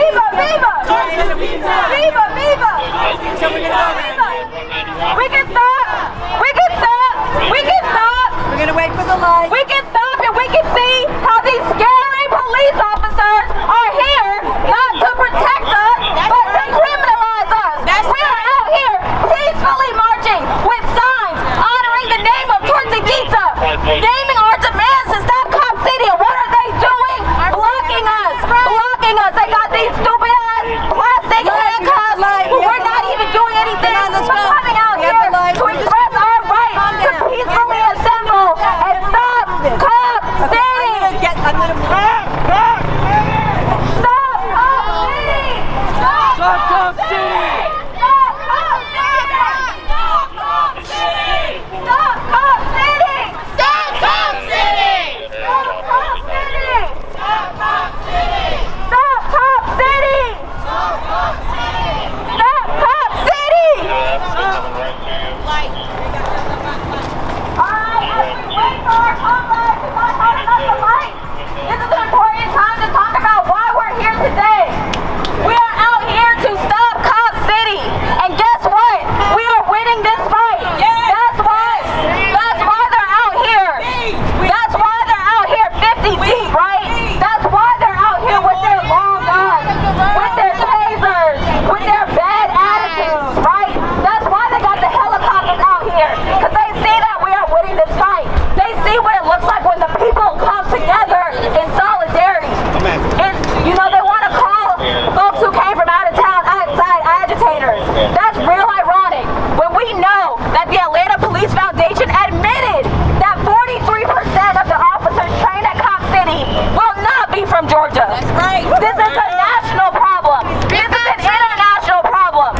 Viva, viva! Viva, viva! We can stop! We can stop! We can stop! We're gonna wait for the light. We can stop and we can see how these scary police officers are here not to protect us, but to criminalize us. We are out here peacefully marching with signs honoring the name of Tortuguita, naming our demands to stop Cop City. And what are they doing? Blocking us. Blocking us. They got these stupid ass plastic handcuffs. We're not even doing anything. We're coming out here to express our right to peacefully assemble and stop Cop City. I'm gonna Stop Cop City! Stop Cop City! Stop Cop City! Stop Cop City! Stop Cop City! Stop Cop City! Stop Cop City! Stop Cop City! Stop Cop City! Stop Cop City! Alright, as we wait for our comrades who got hard enough to fight, this is an important time to talk about why we're here today. We are out here to stop Cop City. And guess what? We are winning this fight. That's why they're out here. That's why they're out here 50 deep, right? That's why they're out here with their long guns, with their tasers, with their bad attitudes, right? That's why they got the helicopters out here. Because they see that we are winning this fight. They see what it looks like when the people come together in solidarity. They want to call folks who came from out of town outside agitators. That's real ironic when we know that the Atlanta Police Foundation admitted that 43% of the officers trained at Cop City will not be from Georgia. That's right. This is a national problem. This is an international problem.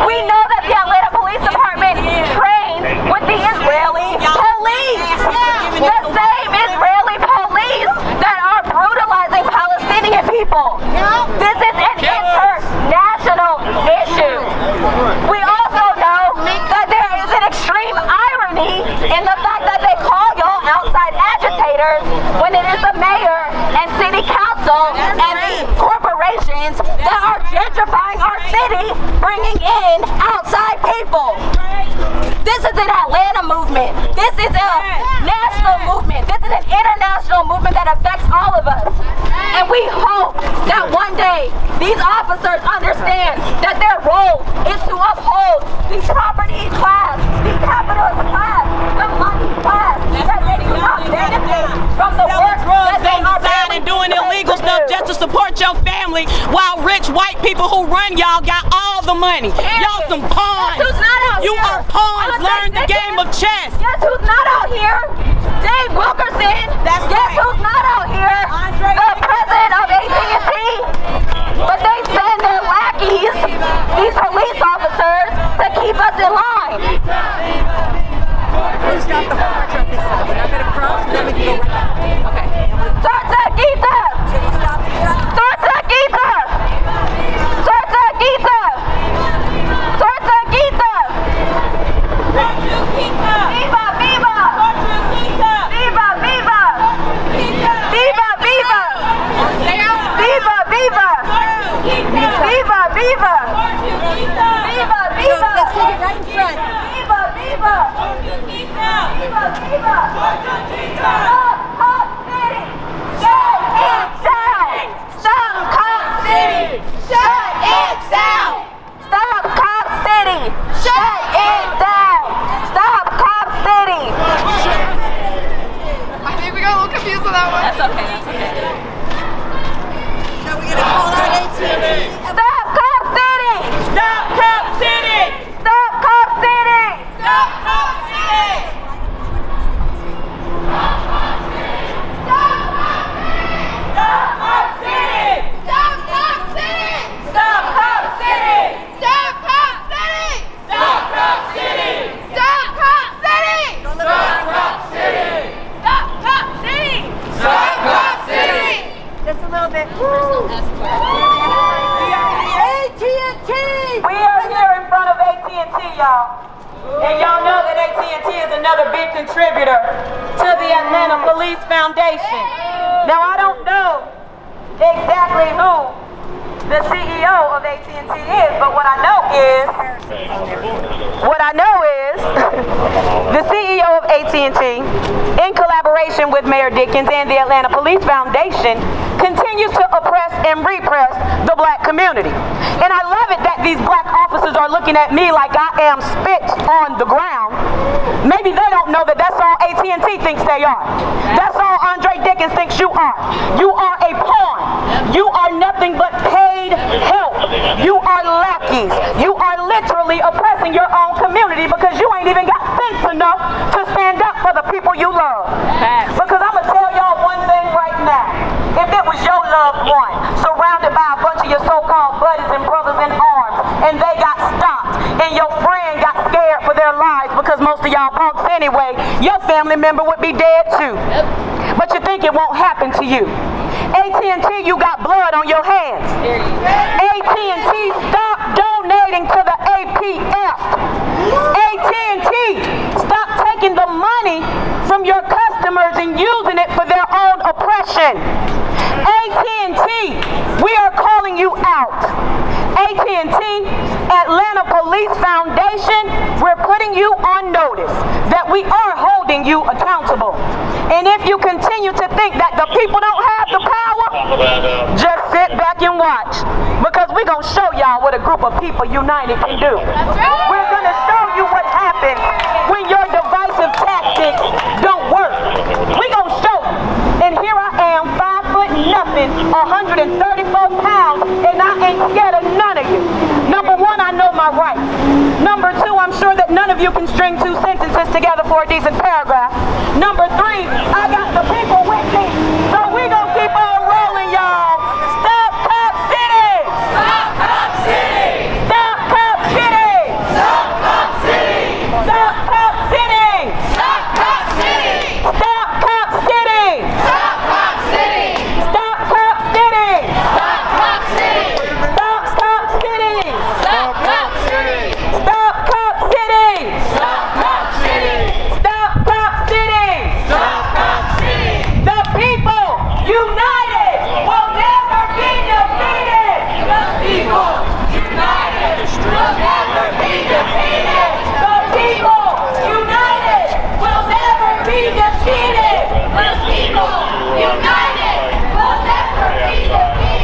We know that the Atlanta Police Department trains with the Israeli police. The same Israeli police that are brutalizing Palestinian people. This is an international issue. We also know that there is an extreme irony in the fact that they call y'all outside agitators when it is the mayor and city council and the corporations that are gentrifying our city, bringing in outside people. This is an Atlanta movement. This is a national movement. This is an international movement that affects all of us. And we hope that one day these officers understand that their role is to uphold the property class, the capitalist class, the money class, that they do not benefit from the work that they are and doing illegal stuff just to support your family, while rich white people who run y'all got all the money. Y'all some pawns. Guess who's not out You here? are pawns. Learn the game of chess. Guess who's not out here? Dave Wilkerson. Guess who's not out here? The president of AT&T. But they send their lackeys, these police officers, to keep us in line. Please stop the fire truck this side. We're not gonna cross, then we can go right back. Okay. Tortuguita! Should we stop the truck? Tortuguita! Tortuguita! Tortuguita! Viva, viva! Viva, viva! Viva, viva! Viva, viva! Viva, viva! Viva, viva! Let's take it right in front. Viva, viva! Viva, viva! Stop Cop City! Shut it down! Stop Cop City! Shut it down! Stop Cop City! Shut it down! Stop Cop City! I think we got a little confused with that one. That's okay, that's okay. So we're gonna call out AT&T. Stop Cop City! Stop Cop City. Stop Cop City! Stop Cop City. Just a little bit. AT&T! We are here in front of AT&T, y'all. And y'all know that AT&T is another big contributor to the Atlanta Police Foundation. Now, I don't know exactly who the CEO of AT&T is, but what I know is the CEO of AT&T, in collaboration with Mayor Dickens and the Atlanta Police Foundation, continues to oppress and repress the black community. And I love it that these black officers are looking at me like I am spit on the ground. Maybe they don't know that that's all AT&T thinks they are. That's all Andre Dickens thinks you are. You are a pawn. You are nothing but paid help. You are lackeys. You are literally oppressing your own community because you ain't even got sense enough to stand up for the people you love. Because I'm going to tell y'all one thing right now. If it was your loved one surrounded by a bunch of your so-called buddies and brothers in arms and they got stopped and your friend got scared for their lives because most of y'all punks anyway, your family member would be dead too. But you think it won't happen to you. AT&T, you got blood on your hands. AT&T, stop donating to the APF. AT&T, stop taking the money from your customers and using it for their own oppression. AT&T, we are calling you out. AT&T, Atlanta Police Foundation, we're putting you on notice that we are holding you accountable. And if you continue to think that the people don't have the power, just sit back and watch. Because we're going to show y'all what a group of people united can do. We're going to show you what happens when your divisive tactics don't work. We're going to show you. And here I am, 5 foot nothing, 134 pounds, and I ain't scared of none of you. Number one, I know my rights. Number two, I'm sure that none of you can string 2 sentences together for a decent paragraph. Number three, I got the people with me. So we gonna keep on rolling, y'all. Stop Cop City! Stop Cop City! Stop Cop City! Stop Cop City! Stop Cop City! Stop Cop City! Stop Cop City! Stop Cop City! Stop Cop City! Stop Cop City! Stop Cop City! Stop Cop City! Stop Cop City! Stop Cop City! Stop Cop City! Stop Cop City! The people united will never be defeated! The people united will never be defeated! The people united will never be defeated! The people united will never be defeated!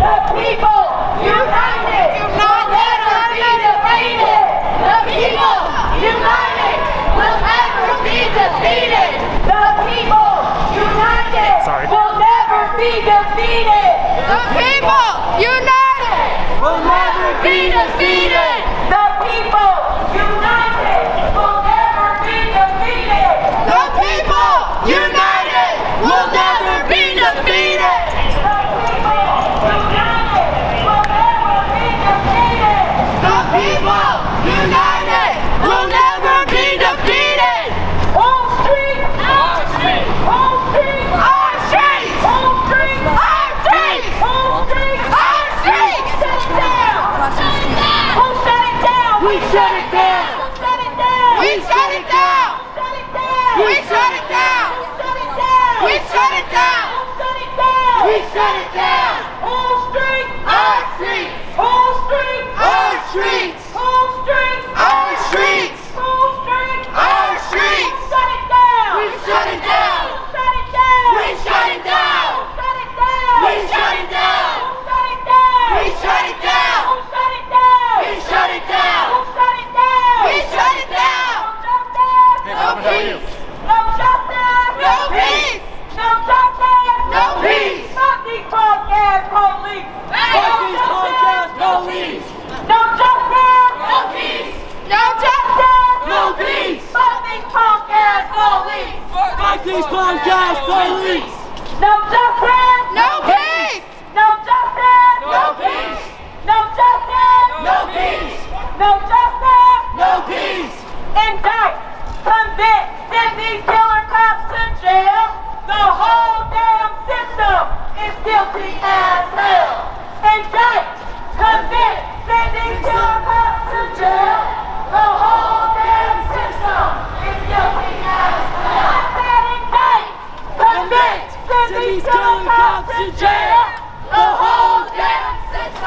The people united will never be defeated! The people united will never be defeated! The people united will never be defeated! The people united Will never be defeated! The people united will never be defeated! The people united will never be defeated. The people united will never be defeated! The people united will never be defeated. Home street! Our street, Home street! our street, Home street! our street, Home street! our street. Shut it down! Who shut it down? We shut it down. Who shut it down? We shut it down. Shut it down! We shut it down. Shut it down! We shut it down. Shut it down! We shut it down. Home street! Our street, Home street! our streets, Home street! our streets, Home street! our streets. Shut it down! We shut it down. Shut it down! We shut it down. Shut it down! We shut it down. Shut it down! We shut it down. Shut it down! We shut it down. Shut it down! We shut it down. No justice! No justice! No peace. No justice! No peace. Fuck these punk ass police! Fuck these punk ass police. No justice! No peace. No justice! No peace. Fuck these punk ass police! Fuck these punk ass police. No justice! No peace. No justice! No peace. No justice! No peace. No justice! No peace. Indict! Convict! Send these killer cops to jail! The whole damn system is guilty as hell! Indict! Convict! Send these killer cops to jail! The whole damn system is guilty as hell! I said indict! Convict! Send these killer cops to jail! The whole damn system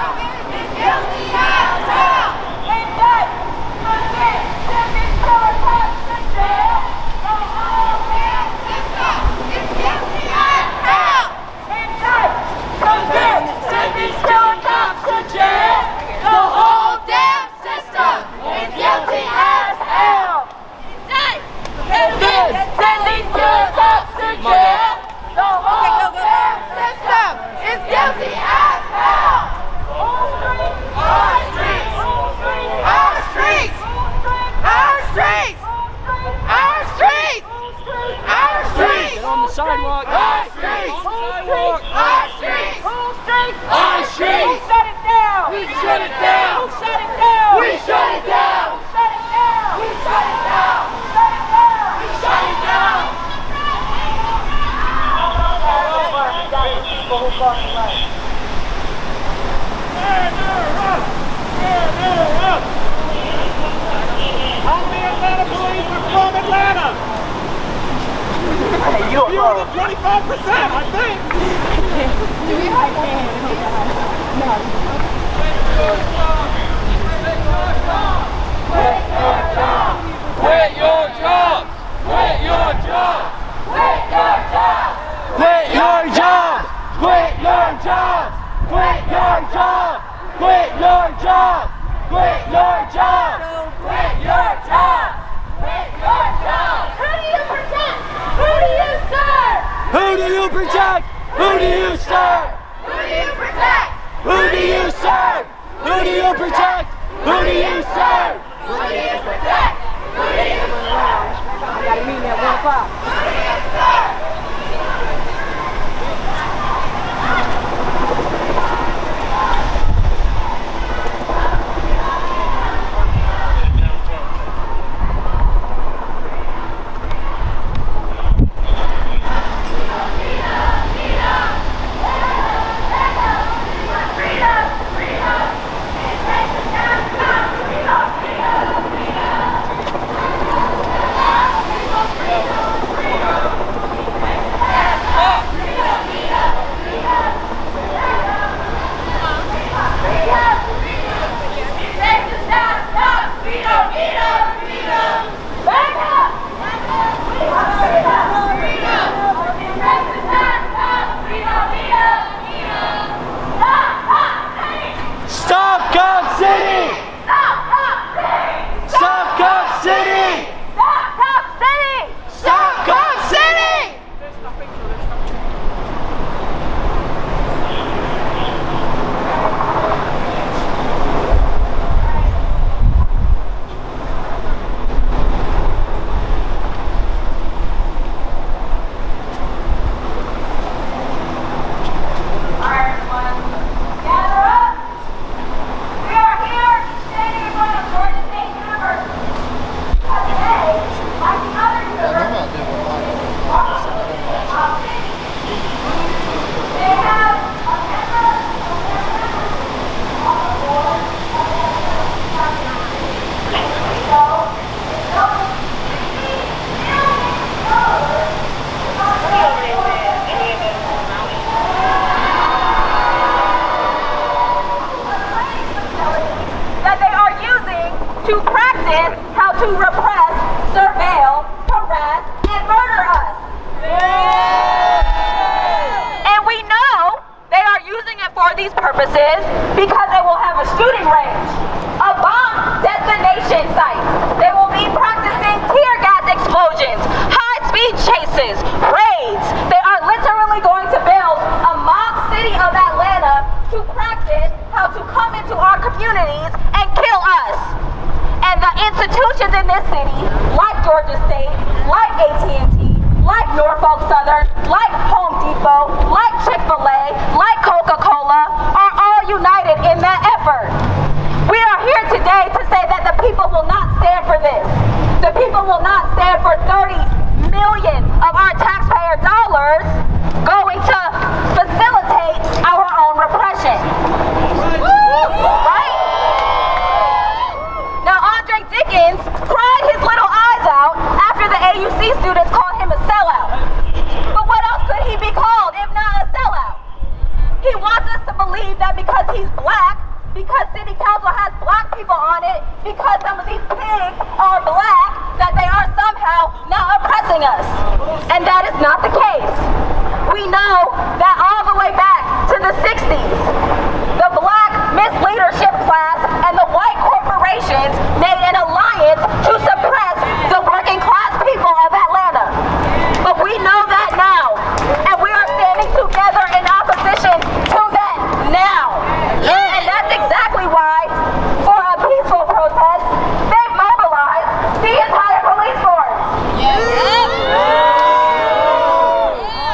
Quit your jobs! Quit your jobs! Quit your jobs! Quit your jobs! Quit your jobs! Quit your jobs! Quit your jobs! Quit your jobs! Quit your jobs! Quit your jobs! Who do you protect? Who do you serve? Who do you protect? Who do you serve? Who do you protect? Who do you serve? Who do you protect? Who do you serve? Who do you protect? Who do you serve? I got a meeting at 1 o'clock. Who do you serve? Stop Cop City! Stop Cop City! Stop Cop City! Stop Cop City! Stop Cop City! To practice how to repress, surveil, harass, and murder us. And we know they are using it for these purposes because they will have a shooting range, a bomb destination site. They will be practicing tear gas explosions, high-speed chases, raids. They are literally going to build a mock city of Atlanta to practice how to come into our communities and kill us. And the institutions in this city, like Georgia State, like AT&T, like Norfolk Southern, like Home Depot, like Chick-fil-A, like Coca-Cola, are all united in that effort. We are here today to say that the people will not stand for this. The people will not stand for 30 million of our taxpayer dollars going to facilitate our own repression. Right? Now, Andre Dickens cried his little eyes out after the AUC students called him a sellout. But what else could he be called if not a sellout? He wants us to believe that because he's black, because city council has black people on it, because some of these pigs are black, that they are somehow not oppressing us. And that is not the case. We know that all the way back to the 60s, the black misleadership class and the white corporations made an alliance to suppress the working class people of Atlanta. But we know that now, and we are standing together in opposition to that now. And that's exactly why, for a peaceful protest, they mobilized the entire police force.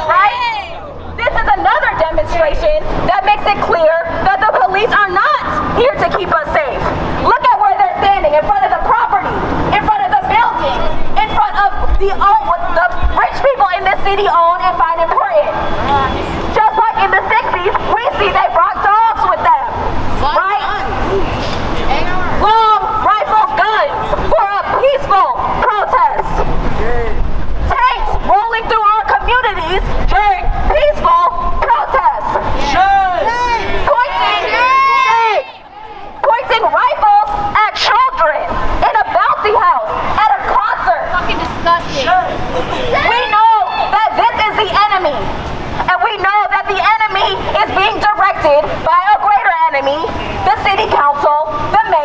Right? This is another demonstration that makes it clear that the police are not here to keep us safe. Look at where they're standing, in front of the property, in front of the buildings, in front of the rich people in this city own and find important. Just like in the 60s, we see they brought dogs with them, right? Long rifle guns for a peaceful protest. Tanks rolling through our communities during peaceful protests. Pointing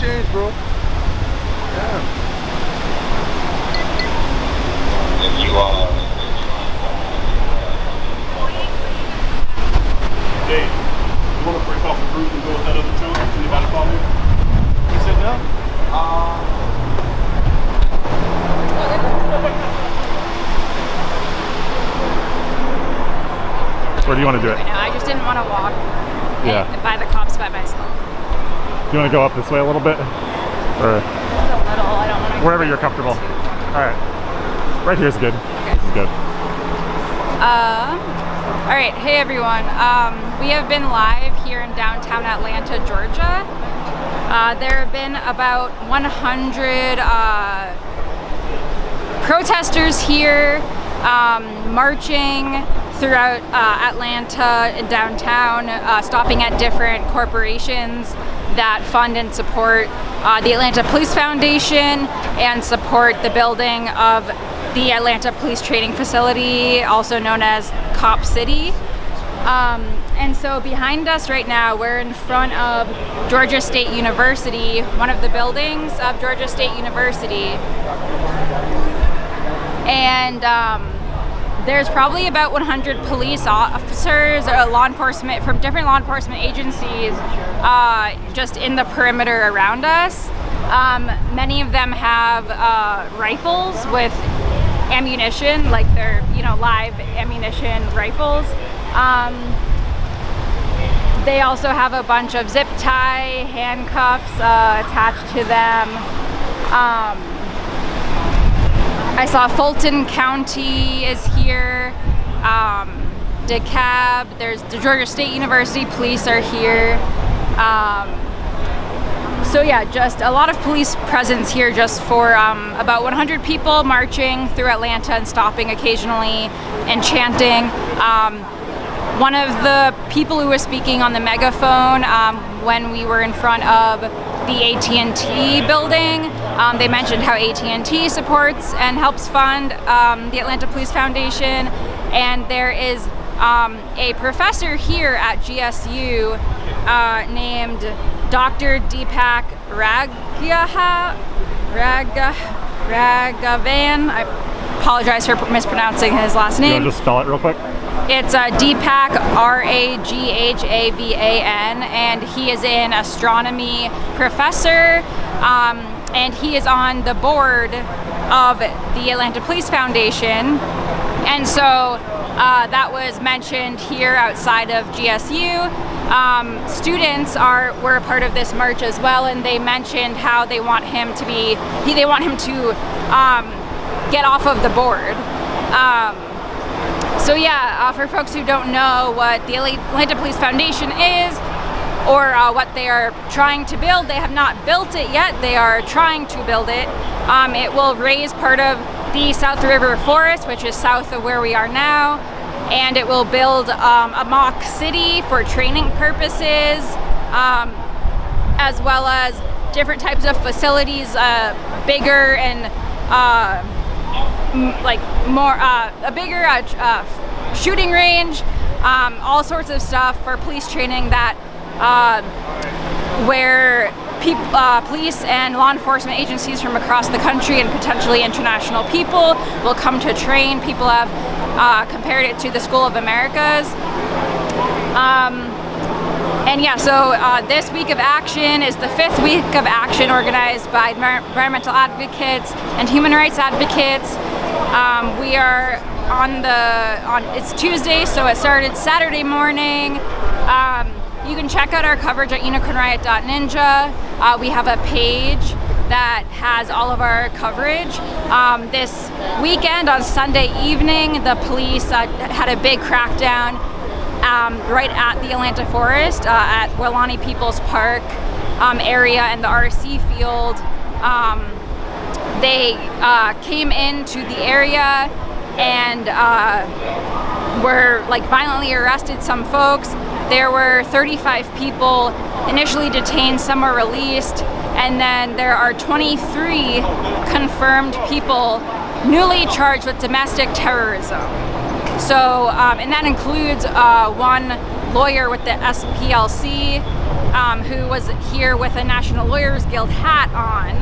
change, bro. Yeah. Dave, you want to break off the group and go with that other two? Does anybody follow you? He said no? Where do you want to do it? I just didn't want to walk by the cops by myself. Do you want to go up this way a little bit? Or Just a little. I don't want to. wherever you're comfortable. All right. Right here's good. This is good. All right. Hey everyone. We have been live here in downtown Atlanta, Georgia. There have been about 100 protesters here marching throughout Atlanta and downtown, stopping at different corporations that fund and support the Atlanta Police Foundation and support the building of the Atlanta Police Training Facility, also known as Cop City. And so behind us right now, we're in front of Georgia State University, one of the buildings of Georgia State University. And there's probably about 100 police officers or law enforcement from different law enforcement agencies just in the perimeter around us. Many of them have rifles with ammunition, like they're, live ammunition rifles. They also have a bunch of zip tie handcuffs attached to them. I saw Fulton County is here, DeKalb, there's the Georgia State University police are here. So yeah, just a lot of police presence here just for about 100 people marching through Atlanta and stopping occasionally and chanting. One of the people who was speaking on the megaphone when we were in front of the AT&T building, they mentioned how AT&T supports and helps fund the Atlanta Police Foundation, and there is a professor here at GSU named Dr. Deepak Raghavan. I apologize for mispronouncing his last name. You want to just spell it real quick? It's Deepak, Raghavan, and he is an astronomy professor, and he is on the board of the Atlanta Police Foundation. And so that was mentioned here outside of GSU. Students were a part of this march as well, and they mentioned how they want him to get off of the board. So yeah, for folks who don't know what the Atlanta Police Foundation is or what they are trying to build, they have not built it yet. They are trying to build it. It will raise part of the South River Forest, which is south of where we are now, and it will build a mock city for training purposes, as well as different types of facilities, bigger and a bigger shooting range, all sorts of stuff for police training that where police and law enforcement agencies from across the country and potentially international people will come to train. People have compared it to the School of Americas. And yeah, so this week of action is the 5th week of action organized by environmental advocates and human rights advocates. We are it's Tuesday, so it started Saturday morning. You can check out our coverage at unicornriot.ninja. We have a page that has all of our coverage. This weekend on Sunday evening, the police had a big crackdown right at the Atlanta Forest, at Wellani Peoples Park area and the RC field. They came into the area and were violently arrested some folks. There were 35 people initially detained, some were released, and then there are 23 confirmed people newly charged with domestic terrorism. So, and that includes one lawyer with the SPLC, who was here with a National Lawyers Guild hat on.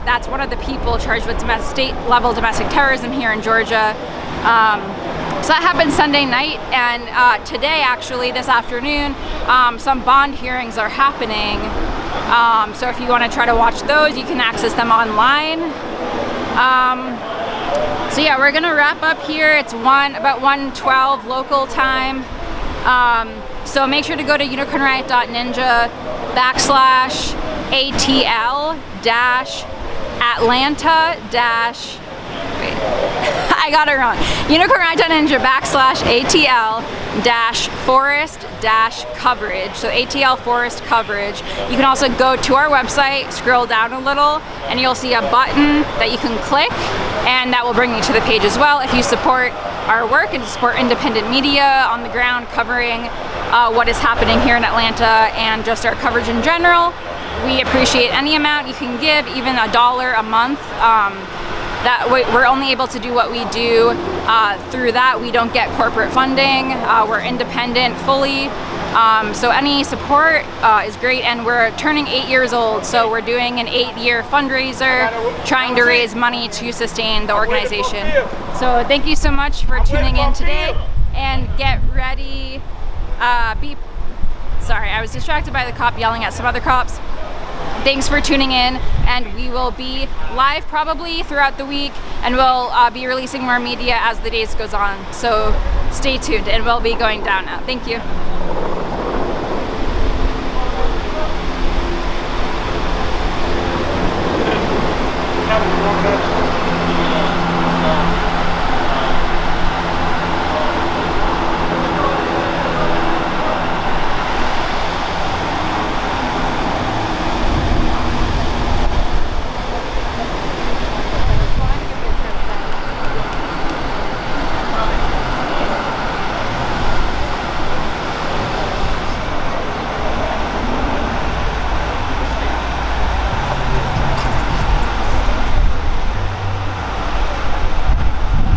That's one of the people charged with state-level domestic terrorism here in Georgia. So that happened Sunday night, and today, actually, this afternoon, some bond hearings are happening. So if you want to try to watch those, you can access them online. So yeah, we're gonna wrap up here. It's about 1:12 local time. So make sure to go to unicornriot.ninja/ATL-Atlanta- wait, I got it wrong. unicornriot.ninja/ATL-forest-coverage. So ATL forest coverage. You can also go to our website, scroll down a little, and you'll see a button that you can click, and that will bring you to the page as well. If you support our work and support independent media on the ground covering what is happening here in Atlanta and just our coverage in general, we appreciate any amount you can give, even $1 a month. That we're only able to do what we do through that. We don't get corporate funding. We're independent fully. So any support is great, and we're turning 8 years old, so we're doing an 8-year fundraiser trying to raise money to sustain the organization. So thank you so much for tuning in today, and get ready. Sorry, I was distracted by the cop yelling at some other cops. Thanks for tuning in, and we will be live probably throughout the week, and we'll be releasing more media as the days goes on. So stay tuned, and we'll be going down now. Thank you.